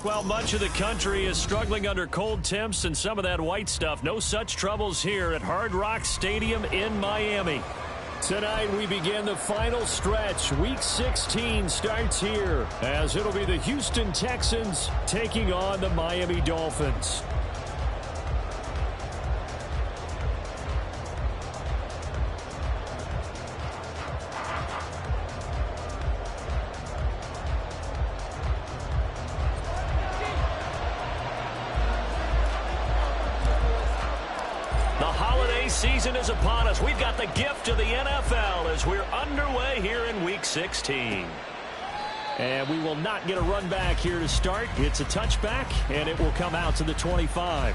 Well, much of the country is struggling under cold temps and some of that white stuff. No such troubles here at Hard Rock Stadium in Miami. Tonight we begin the final stretch. Week 16 starts here as it'll be the Houston Texans taking on the Miami Dolphins. Season is upon us. We've got the gift of the NFL as we're underway here in Week 16. And we will not get a run back here to start. It's a touchback, and it will come out to the 25.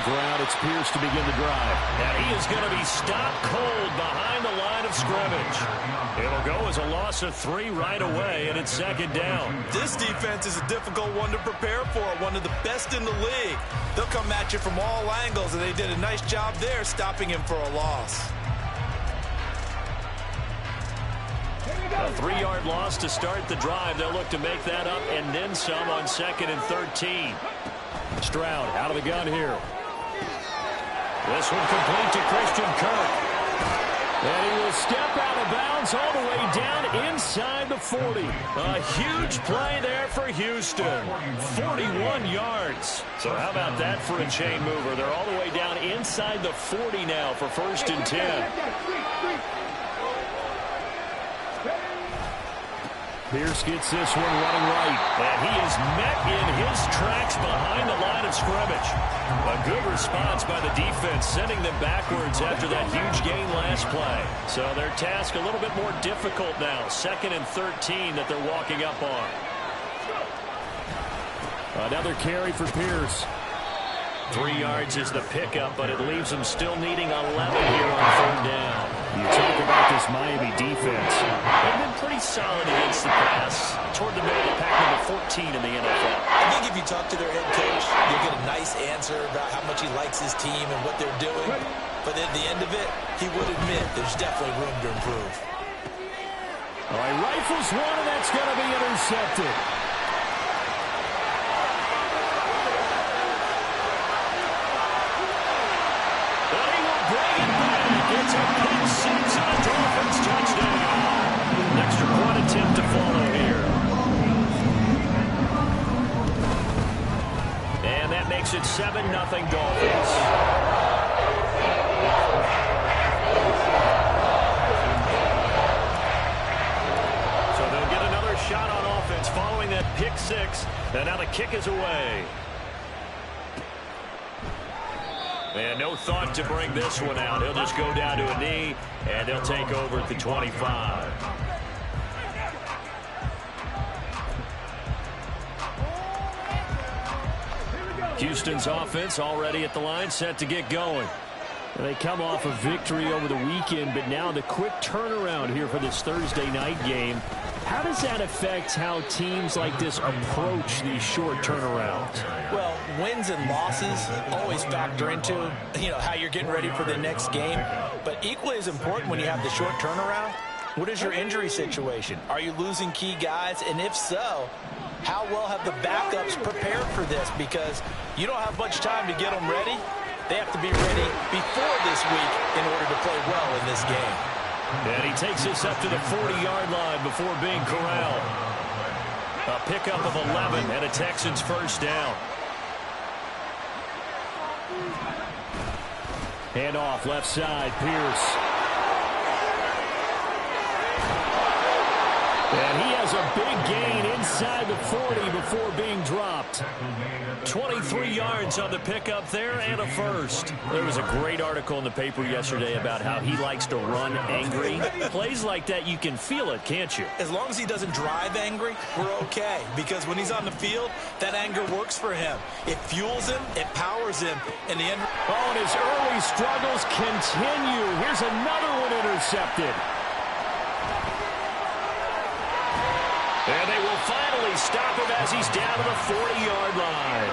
Ground, it's Pierce to begin the drive. And he is going to be stopped cold behind the line of scrimmage. It'll go as a loss of 3 right away, and it's second down. This defense is a difficult one to prepare for, one of the best in the league. They'll come at you from all angles, and they did a nice job there stopping him for a loss. A 3-yard loss to start the drive. They'll look to make that up and then some on 2nd and 13. Stroud out of the gun here. This one complete to Christian Kirk. And he will step out of bounds all the way down inside the 40. A huge play there for Houston. 41 yards. So how about that for a chain mover? They're all the way down inside the 40 now for 1st and 10. Pierce gets this one running right. And he is met in his tracks behind the line of scrimmage. A good response by the defense, sending them backwards after that huge gain last play. So their task a little bit more difficult now. 2nd and 13 that they're walking up on. Another carry for Pierce. 3 yards is the pickup, but it leaves them still needing 11 here on 3rd down. You talk about this Miami defense. They've been pretty solid against the pass toward the middle of the pack, number 14 in the NFL. I think if you talk to their head coach, you'll get a nice answer about how much he likes his team and what they're doing. But at the end of it, he would admit there's definitely room to improve. All right, rifles one, and that's going to be intercepted. It's a pick six and a Dolphins touchdown. Extra point attempt to follow here. And that makes it 7-0 Dolphins. So they'll get another shot on offense following that pick six. And now the kick is away. And no thought to bring this one out. He'll just go down to a knee, and they'll take over at the 25. Houston's offense already at the line, set to get going. They come off a victory over the weekend, but now the quick turnaround here for this Thursday night game. How does that affect how teams like this approach these short turnarounds? Well, wins and losses always factor into, how you're getting ready for the next game. But equally as important when you have the short turnaround What is your injury situation? Are you losing key guys? And if so, how well have the backups prepared for this? Because you don't have much time to get them ready. They have to be ready before this week in order to play well in this game. And he takes us up to the 40-yard line before being corralled. A pickup of 11 and a Texans first down. Hand off left side, Pierce. And he has a big gain inside the 40 before being dropped. 23 yards on the pickup there and a first. There was a great article in the paper yesterday about how he likes to run angry. Plays like that, you can feel it, can't you? As long as he doesn't drive angry, we're okay. Because when he's on the field, that anger works for him. It fuels him, it powers him. In the end. Oh, and his early struggles continue. Here's another one intercepted. And they will finally stop him as he's down to the 40-yard line.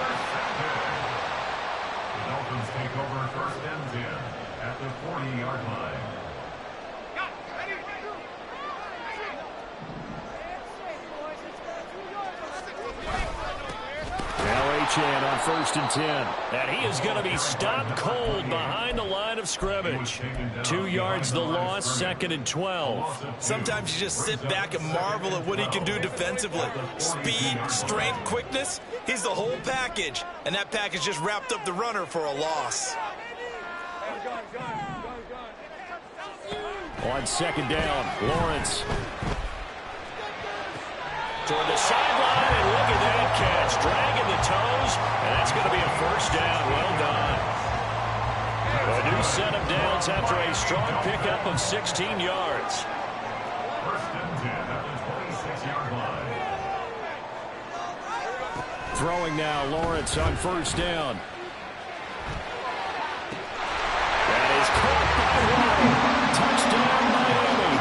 The Dolphins take over first and 10 at the 40-yard line. Now Achane on first and 10. And he is going to be stopped cold behind the line of scrimmage. 2 yards the loss, second and 12. Sometimes you just sit back and marvel at what he can do defensively. Speed, strength, quickness, he's the whole package. And that package just wrapped up the runner for a loss. On second down, Lawrence. Toward the sideline, and look at that catch. Dragging the toes, and that's going to be a first down. Well done. A new set of downs after a strong pickup of 16 yards. First and 10 at the 26-yard line. Throwing now, Lawrence on first down. That is caught by Waddle. Touchdown, Miami.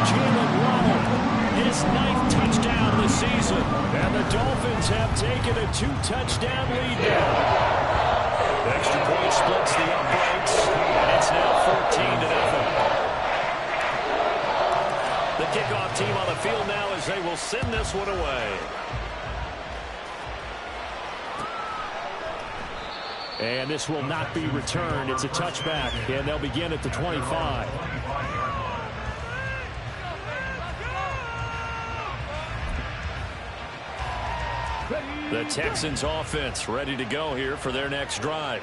Jalen Waddle, his 9th touchdown of the season. And the Dolphins have taken a 2-touchdown lead now. Extra point splits the uprights, and it's now 14-0. The kickoff team on the field now as they will send this one away. And this will not be returned. It's a touchback, and they'll begin at the 25. The Texans offense ready to go here for their next drive.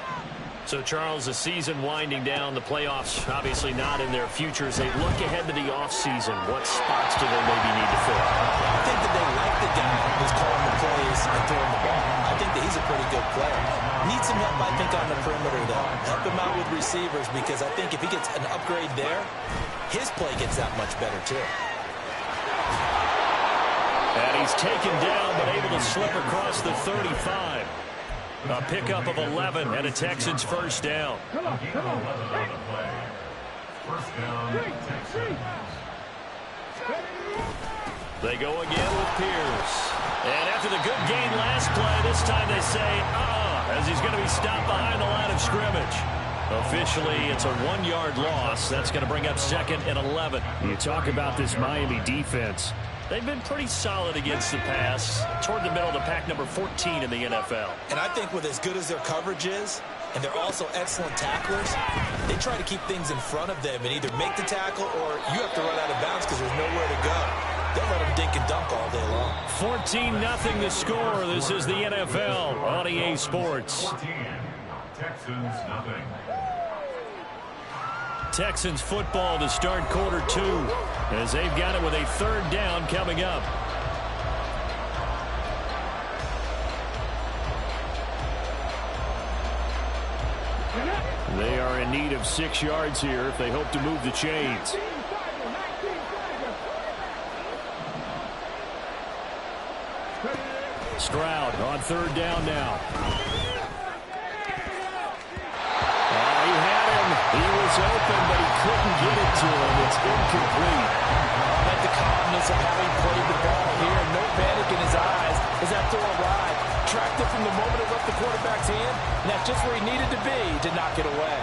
So, Charles, the season winding down, the playoffs obviously not in their future. As they look ahead to the offseason, what spots do they maybe need to fill? I think that they like the guy who's calling the plays and throwing the ball. I think that he's a pretty good player. Needs some help, I think, on the perimeter, though. Help him out with receivers, because I think if he gets an upgrade there, his play gets that much better, too. And he's taken down, but able to slip across the 35. A pickup of 11 and a Texans first down. Come on, come on. First down, Texans. They go again with Pierce. And after the good gain last play, this time they say, as he's going to be stopped behind the line of scrimmage. Officially, it's a 1-yard loss. That's going to bring up second and 11. You talk about this Miami defense. They've been pretty solid against the pass, toward the middle of the pack, number 14 in the NFL. And I think with as good as their coverage is, and they're also excellent tacklers, they try to keep things in front of them and either make the tackle or you have to run out of bounds because there's nowhere to go. They'll let them dink and dunk all day long. 14-0 the score. This is the NFL on EA Sports. 14, Texans nothing. Texans football to start quarter 2 as they've got it with a third down coming up. They are in need of 6 yards here if they hope to move the chains. Stroud on third down now. He had him. He was open, but he couldn't get it to him. It's incomplete. I like the calmness of how he played the ball here. No panic in his eyes as that throw arrived. Tracked it from the moment it left the quarterback's hand, and that's just where he needed to be to knock it away.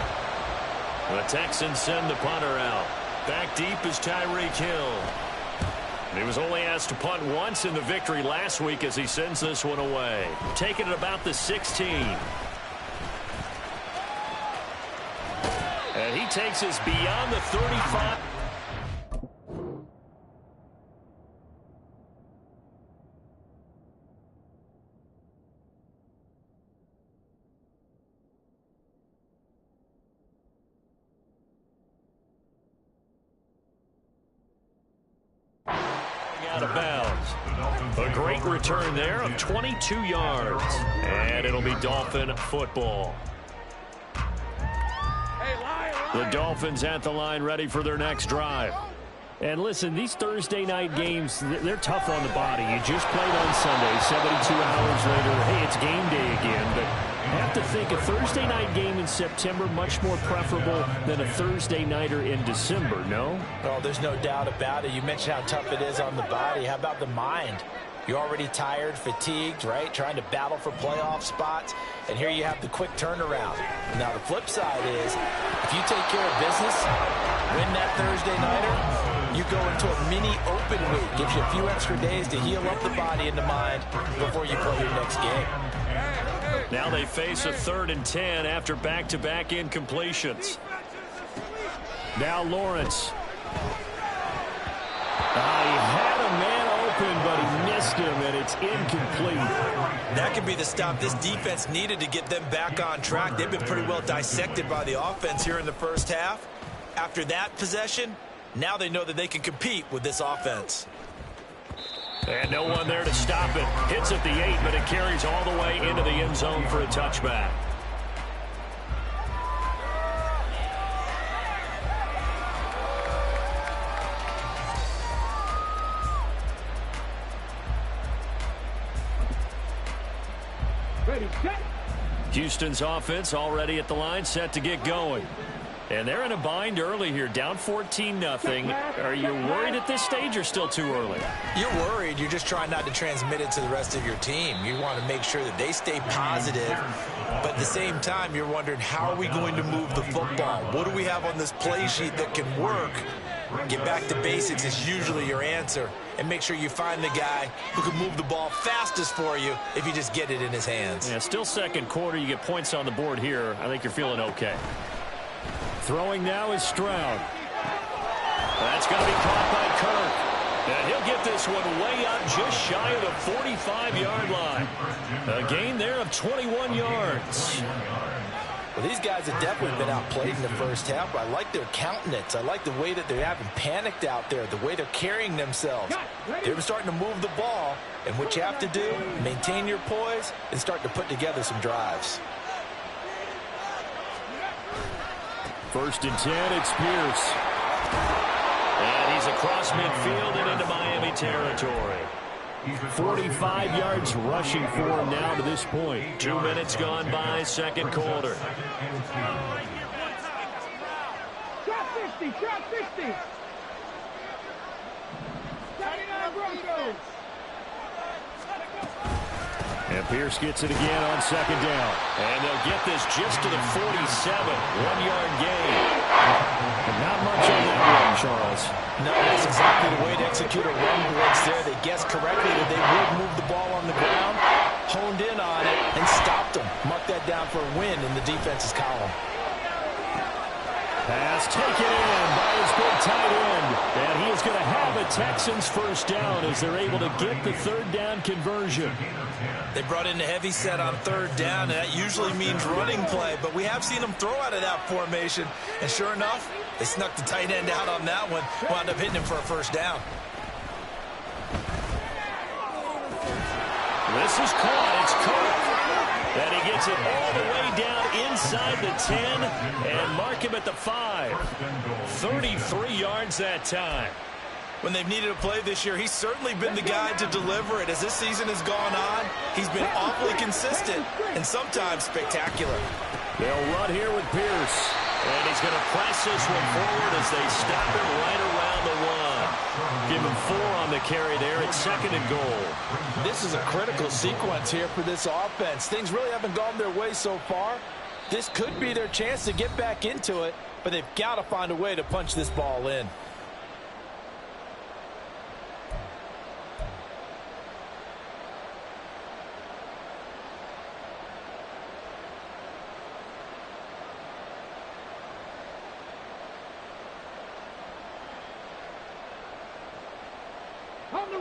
The Texans send the punter out. Back deep is Tyreek Hill. He was only asked to punt once in the victory last week as he sends this one away. Taking it about the 16. And he takes us beyond the 35. Out of bounds. A great return there of 22 yards. And it'll be Dolphin football. The Dolphins at the line ready for their next drive. And listen, these Thursday night games, they're tough on the body. You just played on Sunday, 72 hours later. Hey, it's game day again. But I have to think a Thursday night game in September much more preferable than a Thursday nighter in December, no? Oh, there's no doubt about it. You mentioned how tough it is on the body. How about the mind? You're already tired, fatigued, right? Trying to battle for playoff spots. And here you have the quick turnaround. Now, the flip side is, if you take care of business, win that Thursday nighter, you go into a mini open week. Gives you a few extra days to heal up the body and the mind before you play your next game. Now they face a 3rd and 10 after back-to-back incompletions. Now Lawrence. He had a man open, but he missed him, and it's incomplete. That could be the stop this defense needed to get them back on track. They've been pretty well dissected by the offense here in the first half. After that possession, now they know that they can compete with this offense. And no one there to stop it. Hits at the 8, but it carries all the way into the end zone for a touchback. Houston's offense already at the line, set to get going. And they're in a bind early here, down 14-0. Are you worried at this stage or still too early? You're worried. You're just trying not to transmit it to the rest of your team. You want to make sure that they stay positive. But at the same time, you're wondering, how are we going to move the football? What do we have on this play sheet that can work? Get back to basics is usually your answer. And make sure you find the guy who can move the ball fastest for you if you just get it in his hands. Yeah, still second quarter. You get points on the board here. I think you're feeling okay. Throwing now is Stroud. That's going to be caught by Kirk. And he'll get this one way up just shy of the 45-yard line. A gain there of 21 yards. Well, these guys have definitely been outplayed in the first half, but I like their countenance. I like the way that they haven't panicked out there, the way they're carrying themselves. They're starting to move the ball, and what you have to do, maintain your poise and start to put together some drives. 1st and 10, it's Pierce. And he's across midfield and into Miami territory. 45 yards rushing for him now to this point. 2 minutes gone by, second quarter. Drop 50, drop 50. 79 Broncos. And Pierce gets it again on 2nd down. And they'll get this just to the 47. 1-yard gain. And not much on that one, Charles. No, that's exactly the way to execute a run blitz there. They guessed correctly that they would move the ball on the ground, honed in on it, and stopped them. Mark that down for a win in the defense's column. Pass taken in by his big tight end. And he is going to have a Texans first down as they're able to get the 3rd down conversion. They brought in the heavy set on 3rd down, and that usually means running play. But we have seen them throw out of that formation. And sure enough, they snuck the tight end out on that one. Wound up hitting him for a first down. This is caught. It's Kirk. And he gets it all the way down inside the 10 and mark him at the 5. 33 yards that time. When they've needed a play this year, he's certainly been the guy to deliver it. As this season has gone on, he's been awfully consistent and sometimes spectacular. They'll run here with Pierce. And he's going to press this one forward as they stop him right around the 1. Give him 4 on the carry there. It's 2nd and goal. This is a critical sequence here for this offense. Things really haven't gone their way so far. This could be their chance to get back into it, but they've got to find a way to punch this ball in.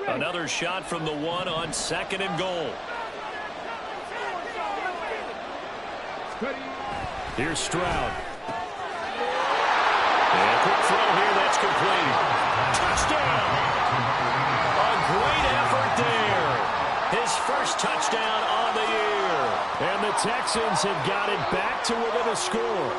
Another shot from the one on 2nd and goal. Here's Stroud. And a quick throw here, that's complete. Touchdown! A great effort there. His first touchdown on the year. And the Texans have got it back to within a score.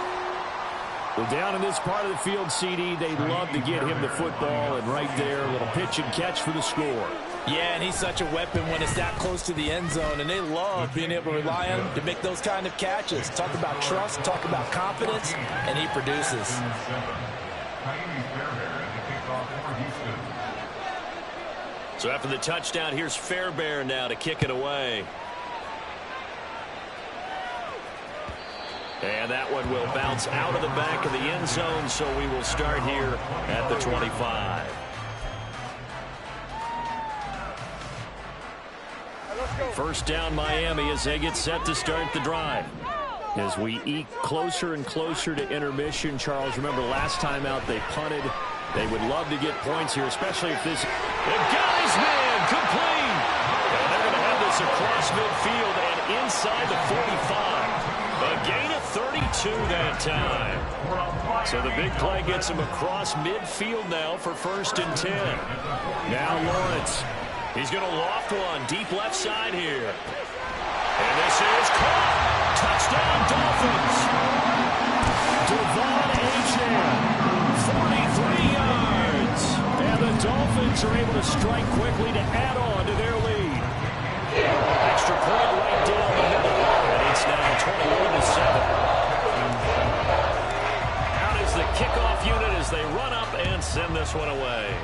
Well, down in this part of the field, CD, they'd love to get him the football, and right there, a little pitch and catch for the score. Yeah, and he's such a weapon when it's that close to the end zone, and they love being able to rely on him to make those kind of catches. Talk about trust, talk about confidence, and he produces. So after the touchdown, here's Fairbairn now to kick it away. And that one will bounce out of the back of the end zone, so we will start here at the 25. First down Miami as they get set to start the drive. As we eke closer and closer to intermission, Charles, remember last time out they punted. They would love to get points here, especially if this... The guy's man, complete! And they're going to have this across midfield and inside the 45. A gain of 32 that time. So the big play gets him across midfield now for 1st and 10. Now Lawrence. He's going to loft one deep left side here. And this is caught. Touchdown Dolphins. Devon Achane, 43 yards. And the Dolphins are able to strike quickly to add on to their lead. Extra point right down the middle. And it's now 21-7. Out is the kickoff unit as they run up and send this one away.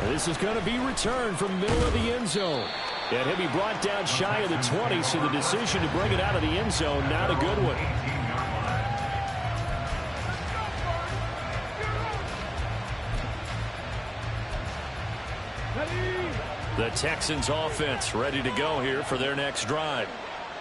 This is going to be returned from the middle of the end zone. And he'll be brought down shy of the 20, so the decision to bring it out of the end zone, not a good one. The Texans offense ready to go here for their next drive.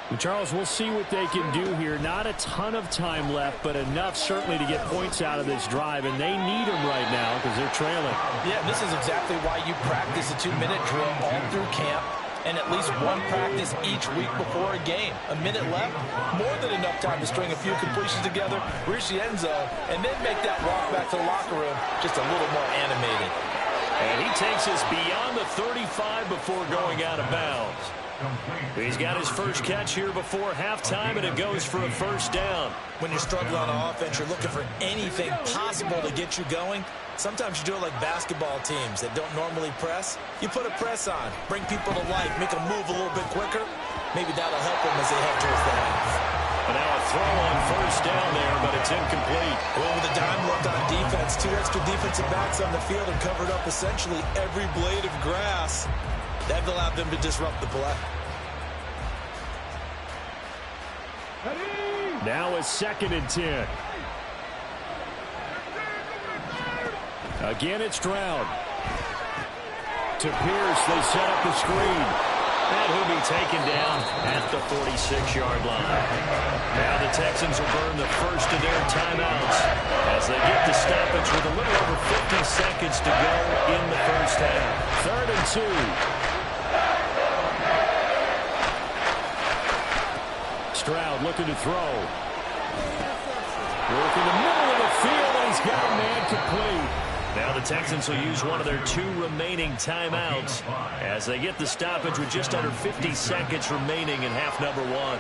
And Charles, we'll see what they can do here. Not a ton of time left, but enough certainly to get points out of this drive, and they need them right now because they're trailing. Yeah, this is exactly why you practice a 2-minute drill all through camp and at least one practice each week before a game. A minute left, more than enough time to string a few completions together, reach the end zone, and then make that walk back to the locker room just a little more animated. And he takes us beyond the 35 before going out of bounds. He's got his first catch here before halftime, and it goes for a 1st down. When you're struggling on offense, you're looking for anything possible to get you going. Sometimes you do it like basketball teams that don't normally press. You put a press on, bring people to life, make them move a little bit quicker. Maybe that'll help them as they head towards the half. And now a throw on 1st down there, but it's incomplete. Well, with a dime left on defense, 2 extra defensive backs on the field and covered up essentially every blade of grass. That allowed them to disrupt the play. Now a 2nd and 10. Again, it's Stroud. To Pierce, they set up the screen. And he'll be taken down at the 46-yard line. Now the Texans will burn the first of their timeouts as they get the stoppage with a little over 50 seconds to go in the first half. 3rd and 2. Stroud looking to throw. Working the middle of the field, and he's got a man complete. Now the Texans will use one of their 2 remaining timeouts as they get the stoppage with just under 50 seconds remaining in half number 1.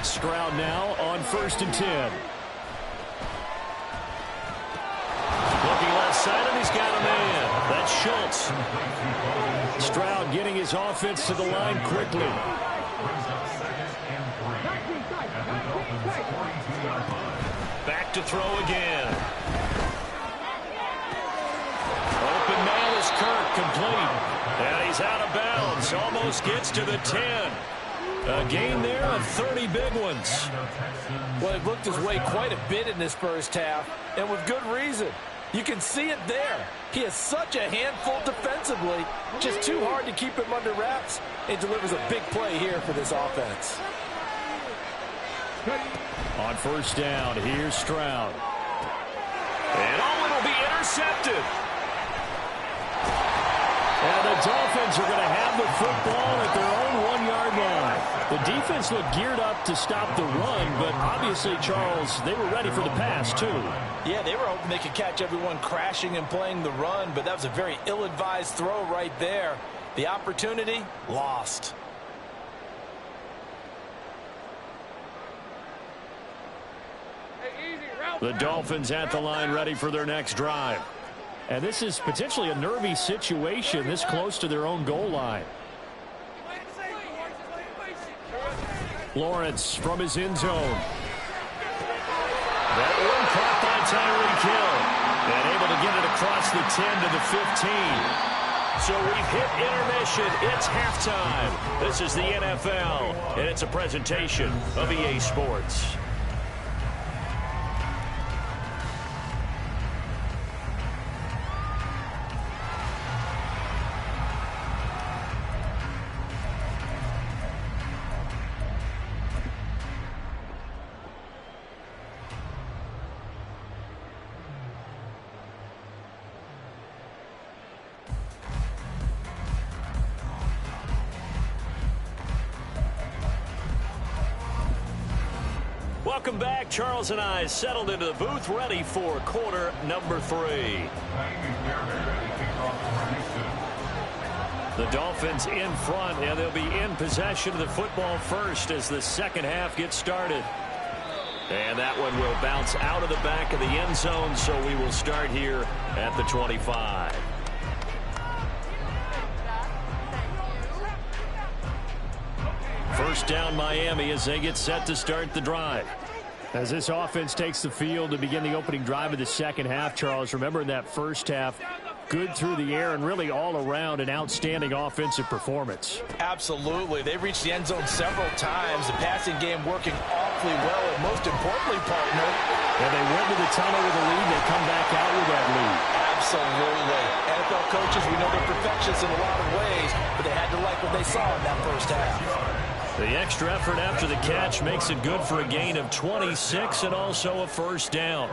Stroud now on 1st and 10. Looking left side, and he's got a man. That's Schultz. Stroud getting his offense to the line quickly. Back to throw again. Open man is Kirk, complete. And he's out of bounds. Almost gets to the 10. A gain there of 30 big ones. Well, he looked his way quite a bit in this first half, and with good reason. You can see it there. He is such a handful defensively. Just too hard to keep him under wraps. It delivers a big play here for this offense. On first down, here's Stroud. And it'll be intercepted. And the Dolphins are going to have the football at their own 1-yard line. The defense looked geared up to stop the run, but obviously, Charles, they were ready for the pass, too. Yeah, they were hoping they could catch everyone crashing and playing the run, but that was a very ill-advised throw right there. The opportunity, lost. The Dolphins at the line ready for their next drive. And this is potentially a nervy situation this close to their own goal line. Lawrence from his end zone. That one caught by Tyreek Hill. And able to get it across the 10 to the 15. So we've hit intermission. It's halftime. This is the NFL, and it's a presentation of EA Sports. Welcome back. Charles and I settled into the booth, ready for quarter number 3. The Dolphins in front, and they'll be in possession of the football first as the second half gets started. And that one will bounce out of the back of the end zone, so we will start here at the 25. First down, Miami, as they get set to start the drive. As this offense takes the field to begin the opening drive of the second half, Charles, remember in that first half, good through the air and really all around an outstanding offensive performance. Absolutely. They reached the end zone several times. The passing game working awfully well, and most importantly, partner. And they went to the tunnel with a lead, and they come back out with that lead. Absolutely. NFL coaches, we know they're perfectionists in a lot of ways, but they had to like what they saw in that first half. The extra effort after the catch makes it good for a gain of 26 and also a first down.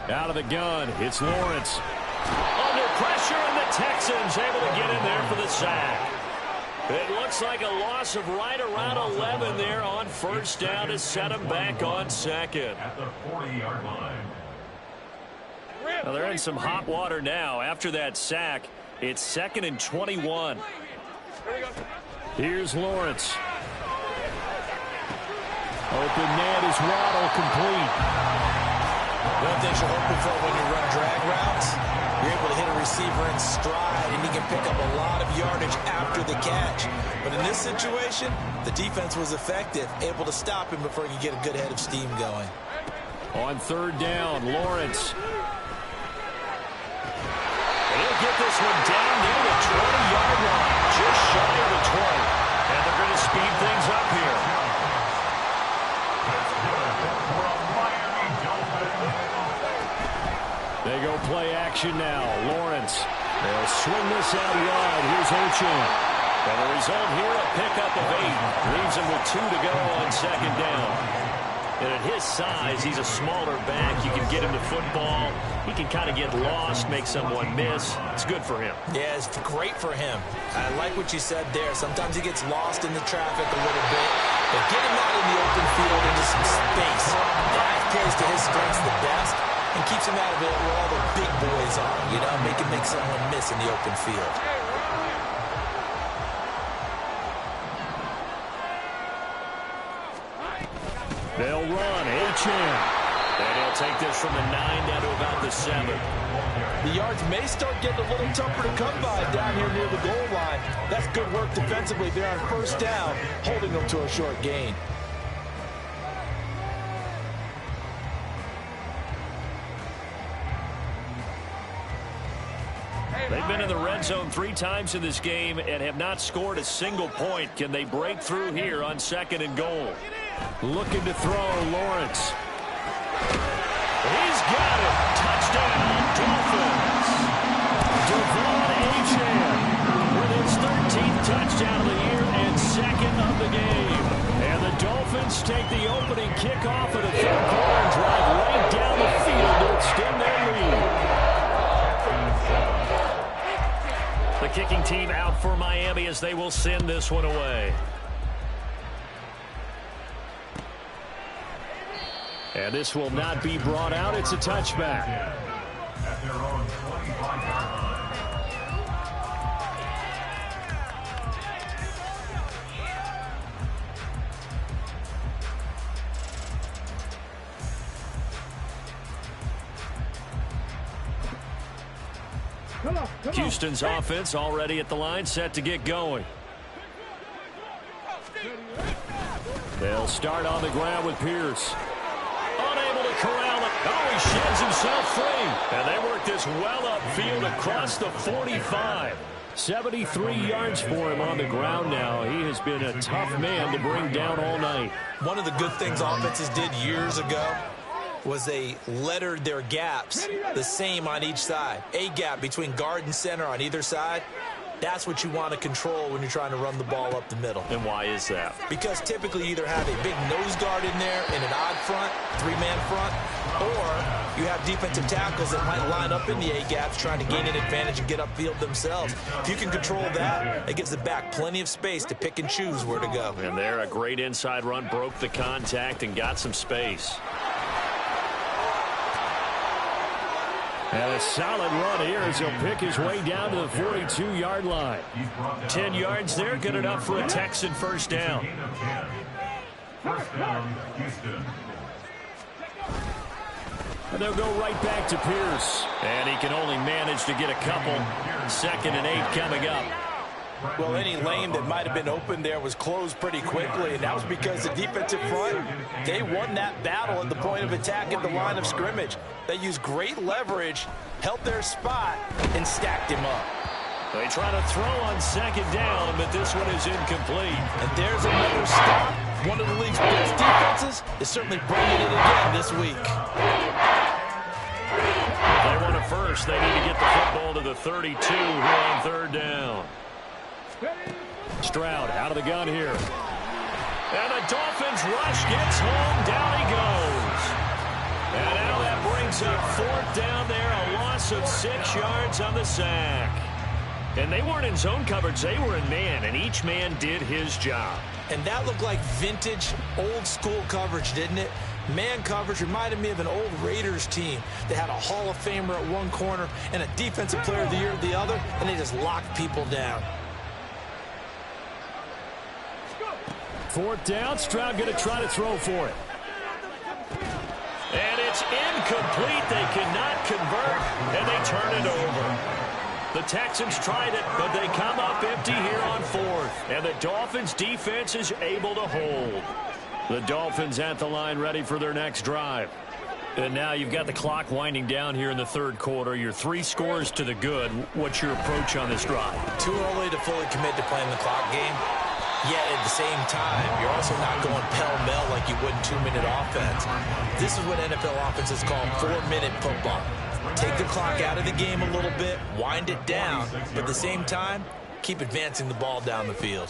Out of the gun, it's Lawrence. Under pressure, and the Texans able to get in there for the sack. It looks like a loss of right around 11 there on first down to set them back on second. At the 40-yard line. Well, they're in some hot water now. After that sack, it's 2nd and 21. Here's Lawrence. Open net is Waddle, complete. One thing you're hoping for when you run drag routes, you're able to hit a receiver in stride, and he can pick up a lot of yardage after the catch. But in this situation, the defense was effective, able to stop him before he could get a good head of steam going. On third down, Lawrence. He'll get this one down near the 20-yard line, just shy of the 20. And they're going to speed things up here. They go play action now. Lawrence. They'll swing this out wide. Here's HOU. And the result here, a pickup of 8. Leaves him with 2 to go on second down. And at his size, he's a smaller back. You can get him the football. He can kind of get lost, make someone miss. It's good for him. Yeah, it's great for him. I like what you said there. Sometimes he gets lost in the traffic a little bit. But get him out in the open field into some space. That plays to his strengths the best and keeps him out of it where all the big boys are. You know, make someone miss in the open field. They'll run, HM. And he'll take this from the 9 down to about the 7. The yards may start getting a little tougher to come by down here near the goal line. That's good work defensively there on first down, holding them to a short gain. They've been in the red zone 3 times in this game and have not scored a single point. Can they break through here on 2nd and goal? Looking to throw, Lawrence. He's got it. Touchdown, Dolphins. Devon Achane with his 13th touchdown of the year and 2nd of the game. And the Dolphins take the opening kickoff of the 3rd quarter and drive right down the field to extend their lead. The kicking team out for Miami as they will send this one away. And this will not be brought out. It's a touchback. At their own 25-yard line. Houston's offense already at the line, set to get going. They'll start on the ground with Pierce. Unable to corral it. Oh, he sheds himself free. And they work this well upfield across the 45. 73 yards for him on the ground now. He has been a tough man to bring down all night. One of the good things offenses did years ago was they lettered their gaps the same on each side. A gap between guard and center on either side. That's what you want to control when you're trying to run the ball up the middle. And why is that? Because typically you either have a big nose guard in there in an odd front, 3-man front, or you have defensive tackles that might line up in the A-gaps trying to gain an advantage and get upfield themselves. If you can control that, it gives the back plenty of space to pick and choose where to go. And there, a great inside run, broke the contact and got some space. And a solid run here as he'll pick his way down to the 42-yard line. 10 yards there, good enough for a Texan first down. First down, Houston. And they'll go right back to Pierce. And he can only manage to get a couple. 2nd and 8 coming up. Well, any lane that might have been open there was closed pretty quickly, and that was because the defensive front, they won that battle at the point of attack at the line of scrimmage. They used great leverage, held their spot, and stacked him up. They try to throw on 2nd down, but this one is incomplete. And there's another stop. One of the league's best defenses is certainly bringing it again this week. If they want it first, they need to get the football to the 32 here on 3rd down. Stroud out of the gun here. And the Dolphins rush gets home. Down he goes. And now that brings up 4th down there. A loss of 6 yards on the sack. And they weren't in zone coverage. They were in man, and each man did his job. And that looked like vintage, old-school coverage, didn't it? Man coverage reminded me of an old Raiders team that had a Hall of Famer at one corner and a Defensive Player of the Year at the other, and they just locked people down. 4th down, Stroud going to try to throw for it. And it's incomplete. They cannot convert, and they turn it over. The Texans tried it, but they come up empty here on 4th. And the Dolphins' defense is able to hold. The Dolphins at the line ready for their next drive. And now you've got the clock winding down here in the 3rd quarter. You're 3 scores to the good. What's your approach on this drive? Too early to fully commit to playing the clock game. Yet at the same time, you're also not going pell-mell like you would in 2-minute offense. This is what NFL offenses call 4-minute football. Take the clock out of the game a little bit, wind it down, but at the same time, keep advancing the ball down the field.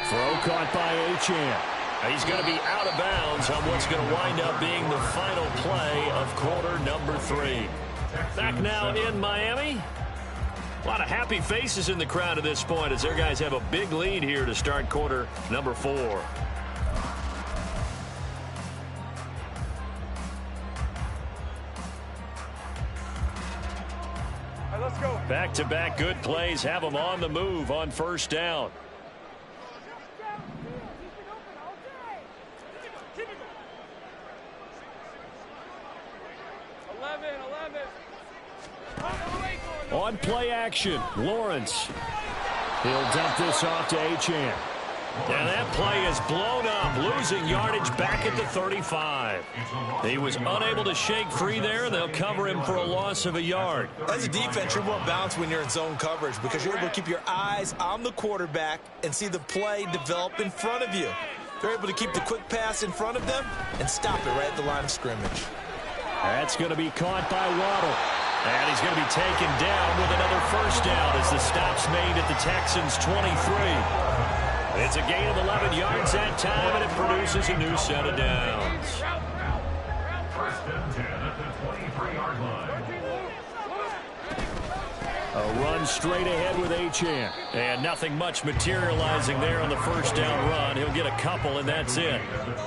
Throw caught by Achane. He's going to be out of bounds on what's going to wind up being the final play of quarter number 3. Back now in Miami. A lot of happy faces in the crowd at this point as their guys have a big lead here to start quarter number 4. Let's go. Back-to-back good plays have them on the move on 1st down. On play action, Lawrence. He'll dump this off to Achane. And that play is blown up, losing yardage back at the 35. He was unable to shake free there. They'll cover him for a loss of a yard. As a defense, you're more balanced when you're in zone coverage because you're able to keep your eyes on the quarterback and see the play develop in front of you. They're able to keep the quick pass in front of them and stop it right at the line of scrimmage. That's going to be caught by Waddle. And he's going to be taken down with another first down as the stop's made at the Texans' 23. It's a gain of 11 yards that time, and it produces a new set of downs. First and 10 at the 23-yard line. A run straight ahead with HOU. And nothing much materializing there on the first down run. He'll get a couple, and that's it.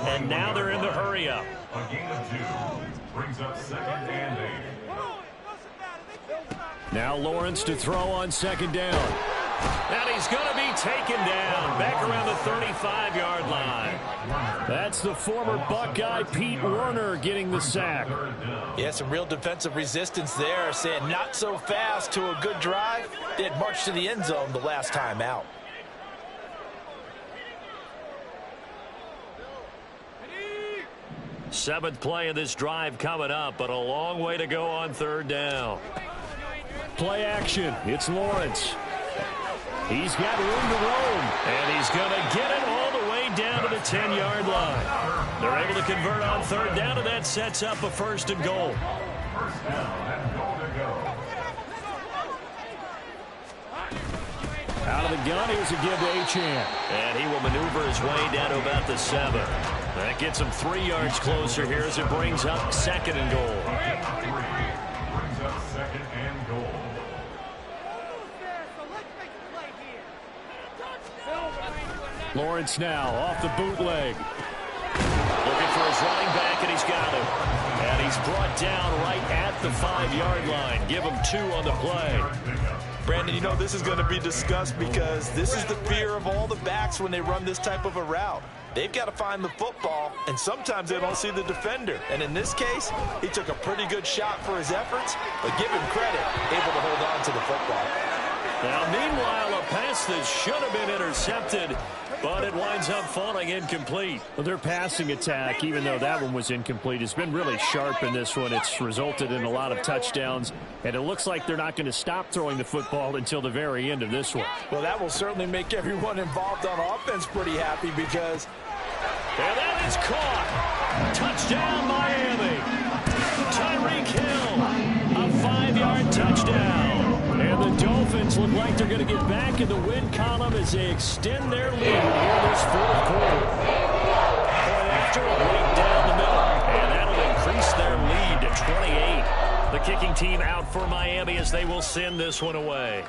And now they're in the hurry-up. A gain of 2 brings up second and 8. Now Lawrence to throw on second down. And he's going to be taken down back around the 35-yard line. That's the former Buckeye Pete Werner getting the sack. Yeah, some real defensive resistance there, saying not so fast to a good drive. They had marched to the end zone the last time out. Seventh play of this drive coming up, but a long way to go on third down. Play action. It's Lawrence. He's got room to roam, and he's going to get it all the way down to the 10-yard line. They're able to convert on third down, and that sets up a first and goal. First down and goal to go. Out of the gun, here's a give to Achane. And he will maneuver his way down to about the 7. That gets him 3 yards closer here as it brings up second and goal. Brings up second and goal. Lawrence now off the bootleg. Looking for his running back, and he's got him. And he's brought down right at the 5-yard line. Give him 2 on the play. Brandon, you know this is going to be discussed because this is the fear of all the backs when they run this type of a route. They've got to find the football, and sometimes they don't see the defender. And in this case, he took a pretty good shot for his efforts, but give him credit, able to hold on to the football. Now, meanwhile, a pass that should have been intercepted, but it winds up falling incomplete. Well, their passing attack, even though that one was incomplete, has been really sharp in this one. It's resulted in a lot of touchdowns, and it looks like they're not going to stop throwing the football until the very end of this one. Well, that will certainly make everyone involved on offense pretty happy because... And that is caught. Touchdown, Miami. Tyreek Hill, a 5-yard touchdown. And the Dolphins look like they're going to get back in the win column as they extend their lead here this fourth quarter. Point after, right down the middle. And that'll increase their lead to 28. The kicking team out for Miami as they will send this one away.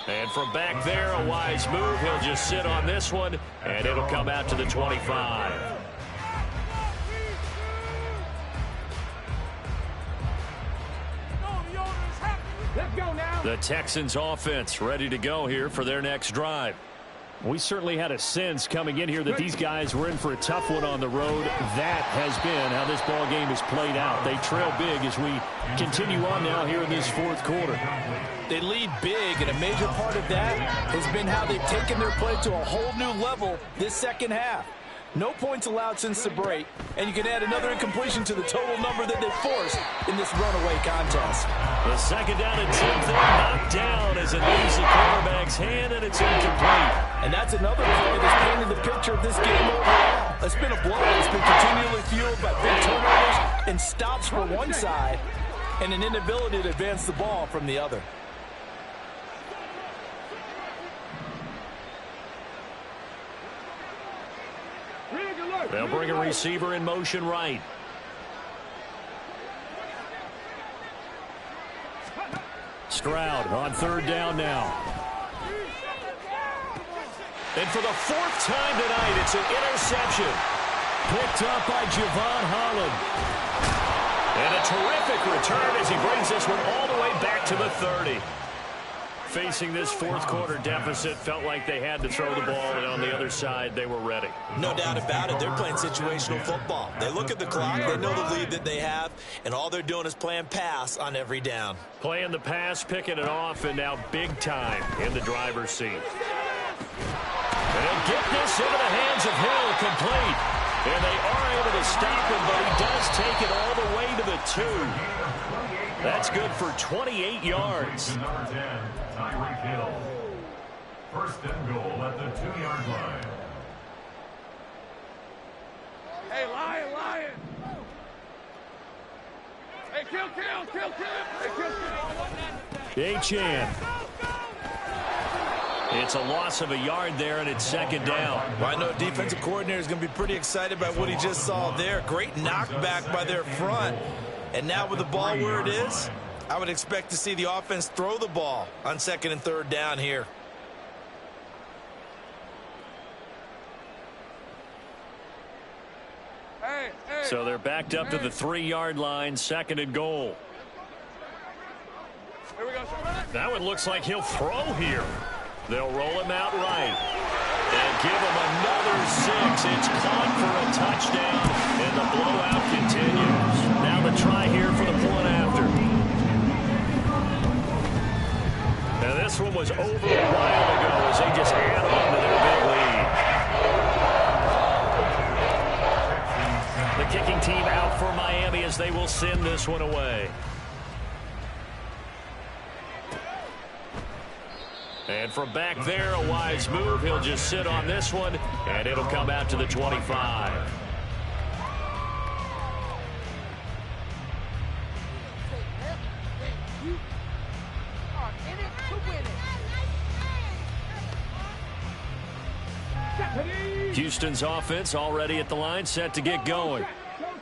And from back there, a wise move. He'll just sit on this one, and it'll come out to the 25. Let's go now. The Texans offense ready to go here for their next drive. We certainly had a sense coming in here that these guys were in for a tough one on the road. That has been how this ball game has played out. They trail big as we continue on now here in this fourth quarter. They lead big, and a major part of that has been how they've taken their play to a whole new level this second half. No points allowed since the break, and you can add another incompletion to the total number that they forced in this runaway contest. The second down and 10th there, knocked down as it leaves the quarterback's hand, and it's incomplete. And that's another play that's painted the picture of this game overall. It's been a blowout. It's been continually fueled by big turnovers and stops for one side and an inability to advance the ball from the other. They'll bring a receiver in motion right. Stroud on third down now. And for the 4th time tonight, it's an interception. Picked up by Javon Holland. And a terrific return as he brings this one all the way back to the 30. facing this fourth quarter deficit, felt like they had to throw the ball, and on the other side, they were ready. No doubt about it. They're playing situational football. They look at the clock, they know the lead that they have, and all they're doing is playing pass on every down. Playing the pass, picking it off, and now big time in the driver's seat. And he'll get this into the hands of Hill, complete. And they are able to stop him, but he does take it all the way to the 2. That's good for 28 yards. Number 10, Tyreek Hill. First and goal at the 2-yard line. Hey, Lion. Hey, kill. Hey, kill. H-Chan. It's a loss of a yard there, and it's second down. Well, I know defensive coordinator is going to be pretty excited about what he just saw there. Great knockback by their front. And now with the ball where it is, I would expect to see the offense throw the ball on second and third down here. Hey. So they're backed up to the 3-yard line, second and goal. Here we go. That one looks like he'll throw here. They'll roll him out right and give him another 6. It's caught for a touchdown, and the blowout continues. Now the try here for the point after. Now this one was over a while ago as they just add on to their big lead. The kicking team out for Miami as they will send this one away. And from back there, a wise move. He'll just sit on this one, and it'll come out to the 25. Houston's offense already at the line, set to get going.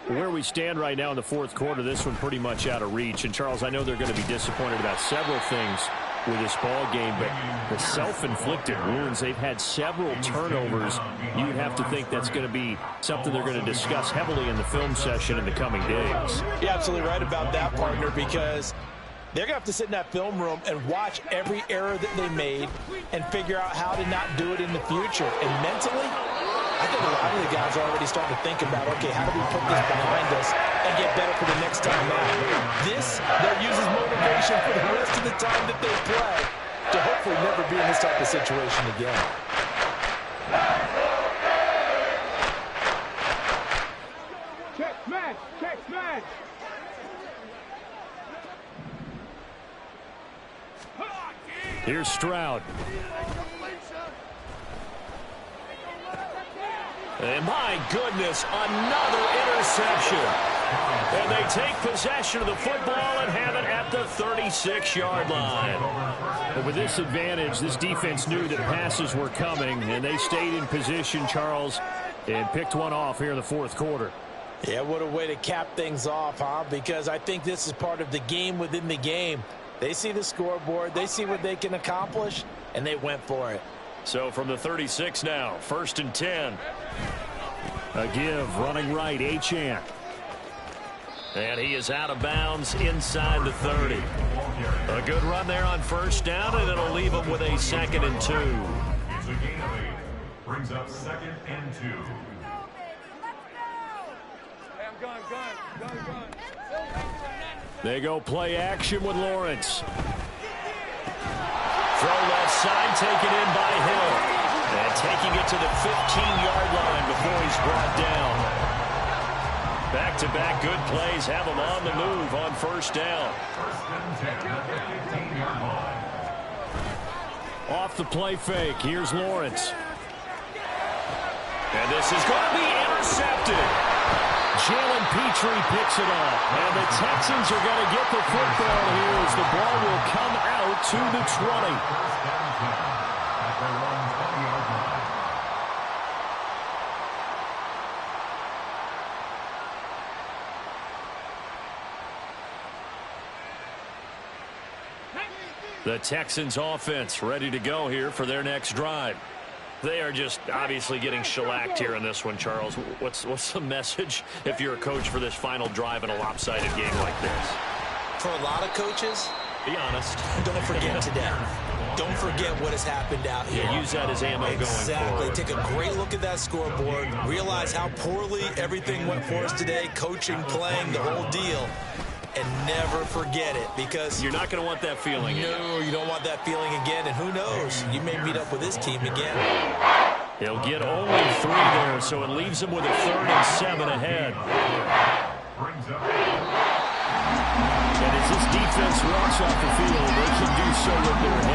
Where we stand right now in the fourth quarter, this one pretty much out of reach. And, Charles, I know they're going to be disappointed about several things with this ball game, but the self-inflicted wounds, they've had several turnovers. You'd have to think that's going to be something they're going to discuss heavily in the film session in the coming days. You're absolutely right about that, partner, because they're going to have to sit in that film room and watch every error that they made and figure out how to not do it in the future. And mentally, I think a lot of the guys are already starting to think about, okay, how do we put this behind us and get better for the next time out? This, they'll use as motivation for the rest of the time that they play to hopefully never be in this type of situation again. Check smash. Here's Stroud. And my goodness, another interception. And they take possession of the football and have it at the 36-yard line. But with this advantage, this defense knew that passes were coming, and they stayed in position, Charles, and picked one off here in the fourth quarter. Yeah, what a way to cap things off, huh? Because I think this is part of the game within the game. They see the scoreboard, they see what they can accomplish, and they went for it. So from the 36 now, 1st and 10. A give, running right, H-Chan. And he is out of bounds inside the 30. A good run there on first down, and it'll leave him with a 2nd and 2. It's a gain of 8. Brings up 2nd and 2. Hey, I'm gun. They go play action with Lawrence. Throw left side, taken in by Hill. And taking it to the 15-yard line before he's brought down. Back-to-back good plays have him on the move on first down. 1st and 10 at the 15-yard line. Off the play fake, here's Lawrence. And this is going to be intercepted. Jalen Petrie picks it up. And the Texans are going to get the football here as the ball will come out to the 20. 1st and 10 at their own 20-yard line. The Texans offense ready to go here for their next drive. They are just obviously getting shellacked here in this one, Charles. What's the message if you're a coach for this final drive in a lopsided game like this? For a lot of coaches, Be honest. don't forget today. don't forget what has happened out here. Yeah, use that as ammo going forward. Exactly. Take a great look at that scoreboard. Realize how poorly everything went for us today. Coaching, playing, the whole deal. And never forget it, because you're not going to want that feeling again. No, you don't want that feeling again. And who knows? You may meet up with this team again. He'll get only 3 there, so it leaves him with a 3rd and 7 ahead. And as this defense walks off the field, they can do so with their head.